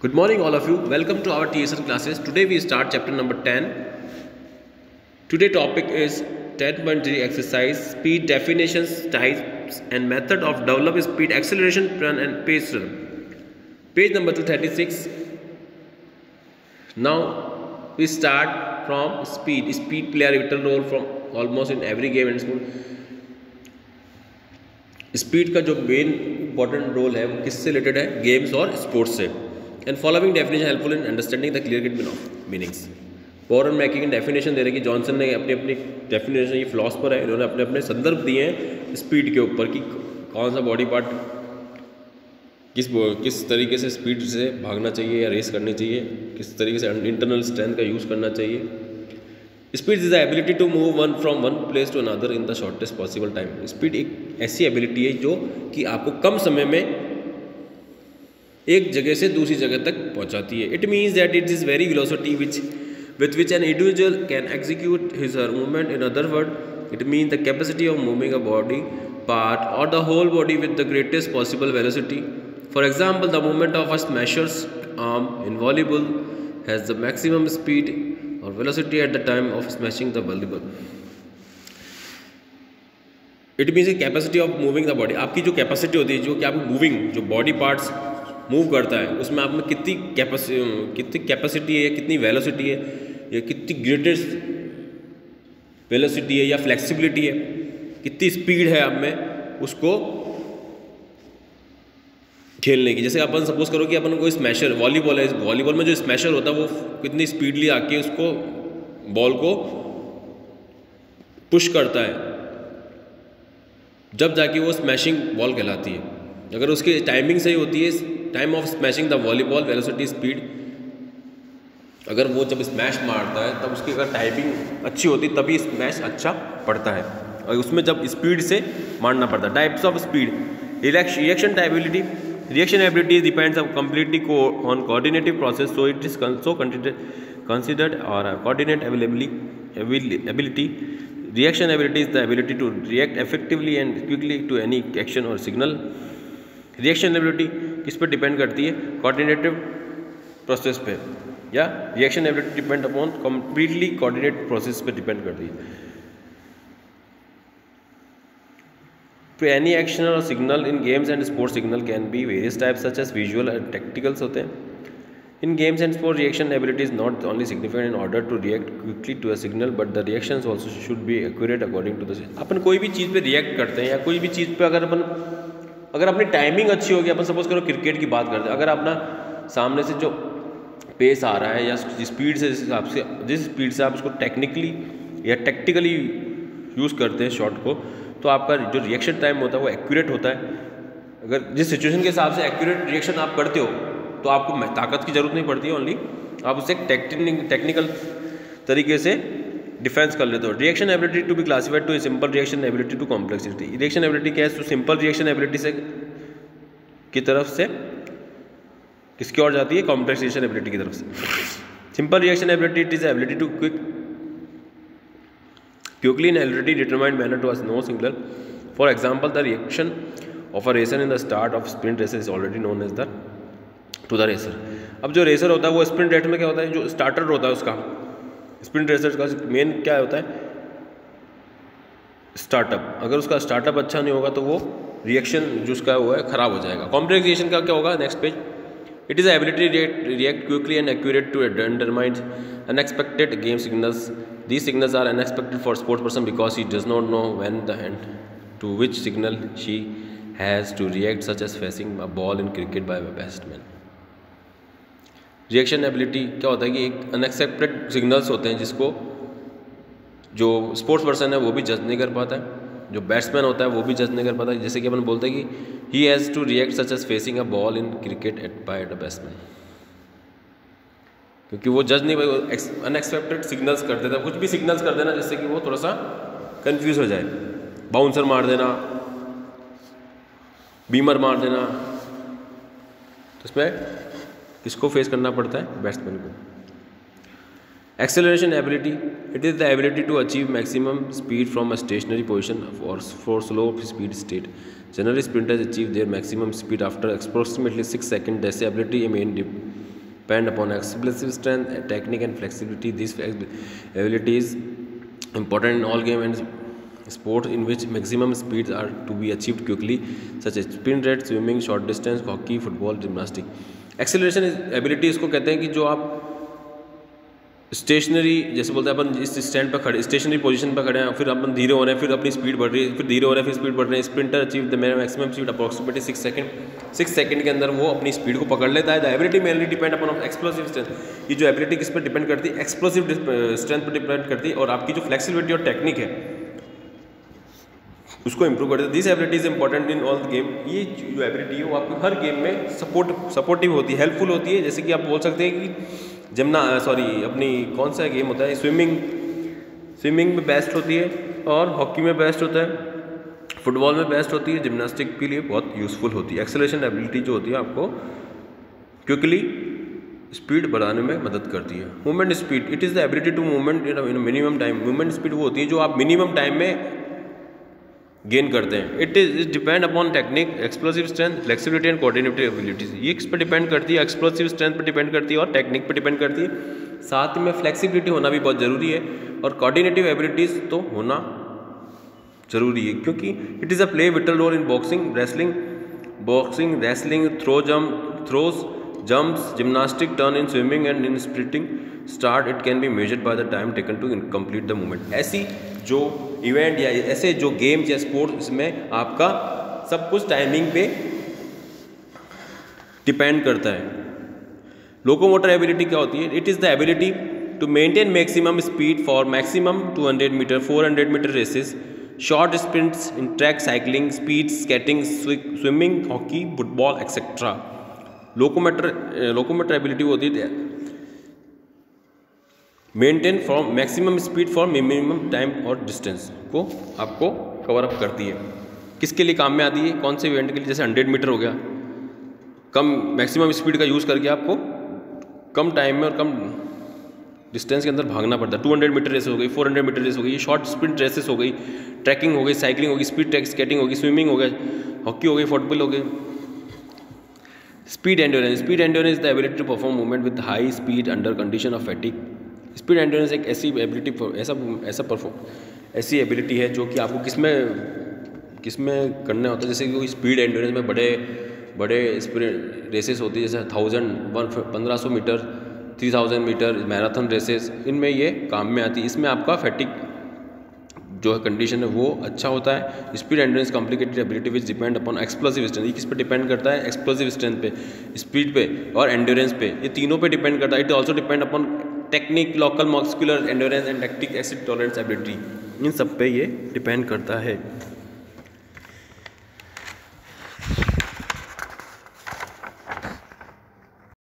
Good morning, all of you. Welcome to our TSR classes. Today we start chapter number 10. Today topic is 10.3 exercise, speed definitions, types and method of develop speed, acceleration, run and pace run. Page number 236. Now we start from speed. Speed play a vital role from almost in every game in school. Speed का जो main important role है वो किससे related है? Games और sports से. And following definition helpful in understanding the clear cut meanings. Warren मैकी की definition दे रहे कि जॉनसन ने अपनी अपनी डेफिनेशन, ये फिलॉसफर है, इन्होंने अपने अपने संदर्भ दिए हैं स्पीड के ऊपर कि कौन सा बॉडी पार्ट किस तरीके से स्पीड से भागना चाहिए या रेस करनी चाहिए, किस तरीके से इंटरनल स्ट्रेंथ का यूज़ करना चाहिए. Speed is the ability to move one from one place to another in the shortest possible time. Speed एक ऐसी एबिलिटी है जो कि आपको कम समय में एक जगह से दूसरी जगह तक पहुंचाती है. It means that it is very velocity with which an individual can execute his or her movement. In other words, it means the capacity of moving a body part or the whole body with the greatest possible velocity. For example, the movement of a smasher's arm in volleyball has the maximum speed or velocity at the time of smashing the volleyball. It means the capacity of moving the body. आपकी जो capacity होती है, जो कि आप moving, जो body parts move करता है, उसमें आप में कितनी कैपेसिटी है, कितनी वेलोसिटी है, या कितनी ग्रेटेस्ट वेलोसिटी है या फ्लेक्सिबिलिटी है, कितनी स्पीड है आप में उसको खेलने की. जैसे अपन सपोज करो कि अपन कोई स्मैशर, वॉलीबॉल है, वॉलीबॉल में जो स्मैशर होता है वो कितनी स्पीडली आके उसको बॉल को पुश करता है, जब जाके वो स्मैशिंग बॉल कहलाती है. अगर उसकी टाइमिंग सही होती है, time of smashing the volleyball, velocity, speed, अगर वो जब स्मैश मारता है तब उसकी अगर टाइमिंग अच्छी होती तभी स्मैश अच्छा पड़ता है, और उसमें जब स्पीड से मारना पड़ता है. Types of speed. Reaction ability. Reaction ability depends completely on coordinative process, so it is considered or coordinate ability. Reaction ability is the ability to react effectively and quickly to any action or signal. Reaction ability किस पे depend करती है? Coordinative process पे, या reaction ability depend upon completely coordinate process पे depend करती है. तो एनी एक्शन और signal in games and sports signal can be various types such as visual and tacticals होते हैं. In games and sports reaction ability is not only significant in order to react quickly to a signal but the reactions also should be accurate according to the. अपन कोई भी चीज़ पे react करते हैं या कोई भी चीज़ पे अगर अपनी टाइमिंग अच्छी होगी, अपन सपोज करो क्रिकेट की बात करते हैं, अगर अपना सामने से जो पेस आ रहा है या जिस स्पीड से आप उसको टेक्निकली या टैक्टिकली यूज़ करते हैं शॉट को, तो आपका जो रिएक्शन टाइम होता है वो एक्यूरेट होता है. अगर जिस सिचुएशन के हिसाब से एक्यूरेट रिएक्शन आप करते हो तो आपको ताकत की जरूरत नहीं पड़ती है, ओनली आप उससे टेक्निकल तरीके से डिफेंस कर लेते हो. Reaction ability to be classified to simple reaction ability to complexity. Reaction ability क्या है? तो सिंपल रिएक्शन एबिलिटी से की तरफ से किसकी ओर जाती है? कॉम्प्लेक्स रिएक्शन एबिलिटी की तरफ से. Simple reaction ability it is ability to quickly in ability determined manner to know single. For example, the reaction of a racer in the start of sprint racer is already known as the to the racer. अब जो racer होता है वो sprint race में क्या होता है, जो स्टार्टर होता है उसका, स्प्रिंट रेसर का मेन क्या होता है? स्टार्टअप. अगर उसका स्टार्टअप अच्छा नहीं होगा तो वो रिएक्शन जो उसका वो है खराब हो जाएगा. कॉम्प्लेक्स रिएक्शन का क्या होगा? Next page. It is ability react quickly and accurate to determine unexpected game signals. These signals are unexpected for sports person because he does not know when the and to which signal she has to react, such as facing a ball in cricket by a batsman. Reaction ability क्या होता है कि एक unexpected signals होते हैं जिसको जो sports person है वो भी जज नहीं कर पाता है, जो बैट्समैन होता है वो भी जज नहीं कर पाता है. जैसे कि अपन बोलते हैं कि he has to react such as facing a ball in cricket at by the batsman, क्योंकि वो जज नहीं, अनएक्सपेक्टेड सिग्नल्स कर देता है, कुछ भी सिग्नल्स कर देना जिससे कि वो थोड़ा सा कंफ्यूज हो जाए. बाउंसर मार देना, बीमर मार देना, तो इसमें किसको फेस करना पड़ता है? बैट्समैन को. Acceleration ability. It is the ability to achieve maximum speed from a stationary position for slow speed state. Generally sprinters achieve their maximum speed after approximately 6 second. This ability main depend upon explosive strength, technique and flexibility. These abilities important in all game and sports in which maximum speeds are to be achieved quickly, such as sprint race, swimming, short distance, hockey, football, gymnastics. Acceleration ability इसको कहते हैं कि जो आप stationery, जैसे बोलते हैं अपन इस स्टैंड पर खड़े, स्टेशनरी पोजीशन पर खड़े हैं, फिर अपन धीरे हो रहे हैं, फिर अपनी स्पीड बढ़ रही है, फिर धीरे हो रहे हैं, फिर स्पीड बढ़ रही है। Sprinter achieve the maximum speed approximately 6 second के अंदर वो अपनी स्पीड को पकड़ लेता है। The ability mainly depend upon explosive strength. ये जो एबिलिटी किस पर डिपेंड करती है? एक्सप्लोसिव स्ट्रेंथ पर डिपेंड करती है, और आपकी जो फ्लेक्सिबिलिटी और टेक्निक है उसको इंप्रूव करते हैं। This ability is important in all game. ये जो एबिलिटी है वो आपको हर गेम में सपोर्टिव होती है, हेल्पफुल होती है। जैसे कि आप बोल सकते हैं कि अपनी कौन सा गेम होता है, स्विमिंग में बेस्ट होती है, और हॉकी में बेस्ट होता है, फुटबॉल में बेस्ट होती है, जिम्नास्टिक के लिए बहुत यूजफुल होती है। एक्सेलरेशन एबिलिटी जो होती है आपको क्विकली स्पीड बढ़ाने में मदद करती है। Movement speed, it is the ability to movement in minimum time. Movement speed वो होती है जो आप मिनिमम टाइम में गेन करते हैं। It is depend upon technique, explosive strength, flexibility and coordinative abilities. ये किस पर डिपेंड करती है? एक्सप्लोसिव स्ट्रेंथ पर डिपेंड करती है और टेक्निक पर डिपेंड करती है। साथ में फ्लेक्सिबिलिटी होना भी बहुत ज़रूरी है, और कोऑर्डिनेटिव एबिलिटीज तो होना ज़रूरी है, क्योंकि it is a play vital role in boxing, wrestling, throws, jumps, gymnastic, turn in swimming and in sprinting start. It can be measured by the time taken to complete the movement. ऐसी जो event या ऐसे जो games या sports में आपका सब कुछ टाइमिंग पे डिपेंड करता है। लोकोमोटर एबिलिटी क्या होती है? It is the ability to maintain maximum speed for maximum 200 metre, 400 metre races, short sprints in track, cycling, speed skating, swimming, hockey, football etcetera. Locomotor ability होती है maintain from maximum speed for minimum time और distance को आपको cover up करती है। किसके लिए काम में आती है? कौन से इवेंट के लिए? जैसे 100 मीटर हो गया, कम मैक्सिमम स्पीड का यूज़ करके आपको कम टाइम में और कम डिस्टेंस के अंदर भागना पड़ता है। 200 मीटर रेस हो गई, 400 मीटर रेस हो गई, शॉर्ट स्प्रिंट रेसेस हो गई, ट्रैकिंग हो गई, साइकिलिंग होगी, स्पीड ट्रैक स्केटिंग होगी, स्विमिंग हो गया, हॉकी हो गई, फुटबॉल हो गई। Speed endurance is the ability to perform movement with high speed under condition of fatigue. Speed endurance एक ऐसी एबिलिटी है जो कि आपको किस में करना होता है। जैसे कि कोई स्पीड एंड्योरेंस में बड़े स्पीड रेसेस होती है, जैसे 1500 मीटर, 3000 मीटर, मैराथन रेसेस, इनमें ये काम में आती है। इसमें आपका फैटिग जो है कंडीशन है वो अच्छा होता है। स्पीड एंड्योरेंस कॉम्प्लिकेटेड एबिलिटी विच डिपेंड अपॉन एक्सप्लोसिव स्ट्रेंथ। ये किस पे डिपेंड करता है? एक्सप्लोसिव स्ट्रेंथ पे, स्पीड पे और एंड्योरेंस पे, ये तीनों पे डिपेंड करता है। It also depend upon technique, local muscular endurance and lactic acid tolerance ability. इन सब पे ये डिपेंड करता है।